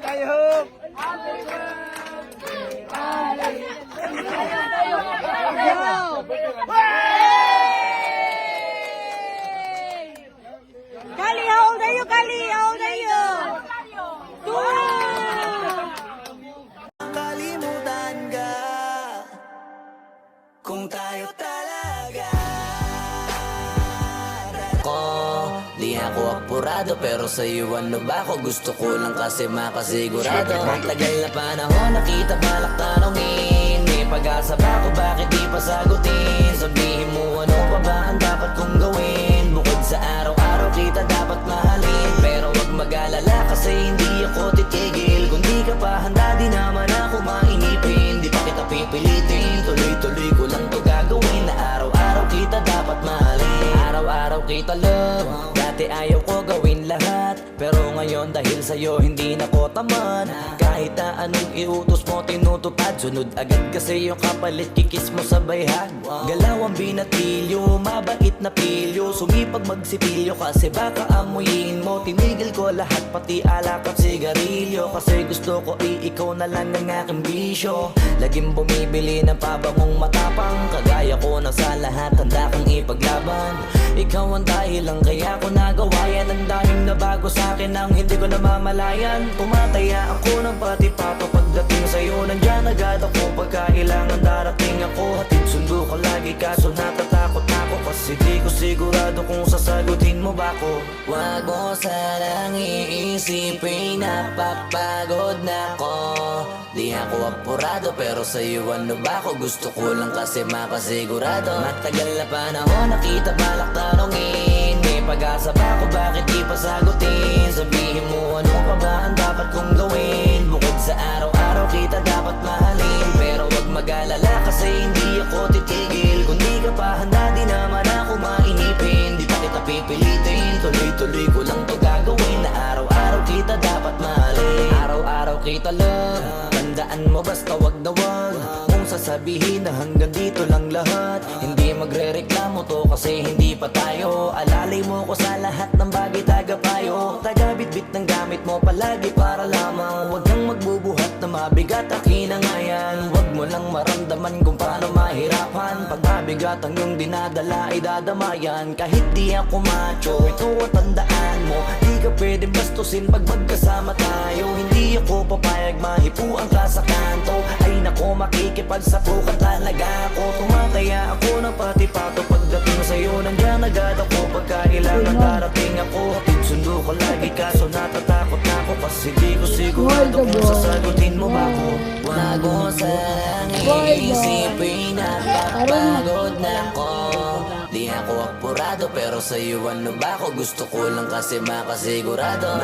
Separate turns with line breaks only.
I hope.
Kali, how old are you, Kali? How old are you? 2.
Kalimutan ka kung tayo talaga ko. Di ako apurado pero sa'yo ano ba ako? Gusto ko lang kasi makasigurado. Matagal na panahon nakita balak tanongin. May pag-asa ba ako? Bakit di pa sagutin? Sabihin mo ano pa ba ang dapat kong gawin? Bukod sa araw-araw kita dapat mahalin. Pero wag mag-alala kasi hindi ako titigil. Kung di ka pa handa di naman ako mainipin. Di pa kita pipilitin. Tuloy-tuloy ko lang to gagawin. Na araw-araw kita dapat mahalin. Araw-araw kita love. Dati ayaw ko gawin lahat, pero ngayon dahil sa'yo hindi na ko tamad. Kahit na anong iutos mo tinutupad. Sunod agad kasi yung kapalit kikis mo sa bayhag. Galaw ang binatilyo, mabait na pilyo. Sumipag magsipilyo kasi baka amuyin mo. Tinigil ko lahat pati alak at sigarilyo. Kasi gusto ko ikaw na lang ang aking bisyo. Laging bumibili ng pabangong matapang. Kagaya ko na sa lahat handa kang ipaglaban. Ikaw ang dahilan kaya ko nagawa yan. Ang daming nabago sa'kin ang hindi ko namamalayan. Tumataya ako ng pati-pato pagdating sa'yo. Nandyan agad ako pagkailangan darating ako. Hatid sundo ko lagi kaso natatakot ako. Kasi di ko sigurado kung sasagutin mo ba ko. Wag mo sanang iisipin napapagod na ko. Di ako apurado pero sa'yo ano ba ako? Gusto ko lang kasi makasigurado. Matagal na panahon nakita balak tanongin. May pag-asa ba ako? Bakit di pa sagutin? Sabihin mo ano pa ba ang dapat kong gawin? Bukod sa araw-araw kita dapat mahalin. Pero wag mag-alala kasi hindi ako titigil. Kung di ka pa handa di naman ako mainipin. Di pa kita pipilitin. Tuloy-tuloy ko lang to gagawin. Na araw-araw kita dapat mahalin. Araw-araw kita love. Tandaan mo basta wag na wag mong sasabihin na hanggang dito lang lahat. Hindi magre-reklamo to kasi hindi pa tayo. Alalay mo ko sa lahat ng bagay tagapayo. Tagabitbit ng gamit mo palagi para lamang. Wag kang magbubuhat na mabigat akin ang ayan. Wag mo lang maramdaman kung paano mahirapan. Pag mabigat ang iyong dinadala ay dadamayan. Kahit di ako macho ito at tandaan mo. Di ka pwedeng bastusin pag magkasama tayo. Hindi ako papayag mahipuan ka sa kanto. Ay nako makikipagsapukan talaga ako. Tumataya ako ng pati-pato pagdating sa'yo. Nandyan agad ako pagkailangan darating ako. Hatid sundo ko lagi kaso natatakot na ako. Kasi di ko sigurado kung sasagutin mo ba ako. Wag mo sanang iisipin napapagod na ako. Di ako apurado pero sa'yo ano ba ako? Gusto ko lang kasi makasigurado.